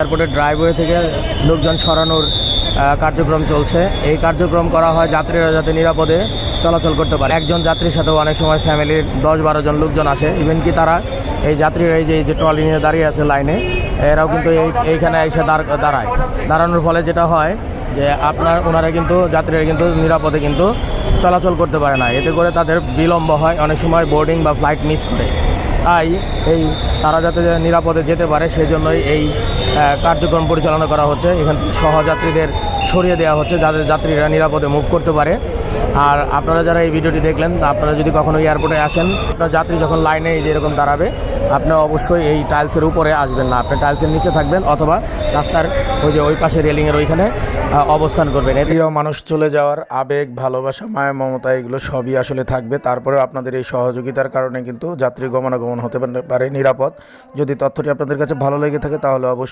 এয়ারপোর্টের ড্রাইভওয়ে থেকে লোকজন সরানোর কার্যক্রম চলছে। এই কার্যক্রম করা হয় যাত্রীরা যাতে নিরাপদে চলাচল করতে পারে। একজন যাত্রীর সাথেও অনেক সময় ফ্যামিলির 10-12 জন লোকজন আসে। ইভেন কি তারা এই যাত্রীরা এই যে ট্রলি নিয়ে দাঁড়িয়ে আছে লাইনে, এরাও কিন্তু এইখানে এসে দাঁড়ানোর ফলে যেটা হয় যে ওনারা কিন্তু যাত্রীরা কিন্তু নিরাপদে কিন্তু চলাচল করতে পারে না। এতে করে তাদের বিলম্ব হয়, অনেক সময় বোর্ডিং বা ফ্লাইট মিস করে। তাই তারা যাতে নিরাপদে যেতে পারে সেই জন্যই এই কার্যক্রম পরিচালনা করা হচ্ছে। এখান থেকে সহযাত্রীদের সরিয়ে দেওয়া হচ্ছে যাদের যাত্রীরা নিরাপদে মুভ করতে পারে। আর আপনারা যারা এই ভিডিওটি দেখলেন, আপনারা যদি কখনো এয়ারপোর্টে আসেন, আপনার যাত্রী যখন লাইনে যেরকম দাঁড়াবে, আপনি অবশ্যই এই টাইলসের উপরে আসবেন না, আপনি টাইলসের নিচে থাকবেন অথবা রাস্তার ওই পাশে রেলিংয়ের ওইখানে অবস্থান করবেন। প্রিয় মানুষ চলে যাওয়ার আবেগ, ভালোবাসা, মায়া, মমতা এগুলো সবই আসলে থাকবে। তারপরেও আপনাদের এই সহযোগিতার কারণে কিন্তু যাত্রী গমনাগমন হতে পারে নিরাপদ। যদি তথ্যটি আপনাদের কাছে ভালো লেগে থাকে তাহলে অবশ্যই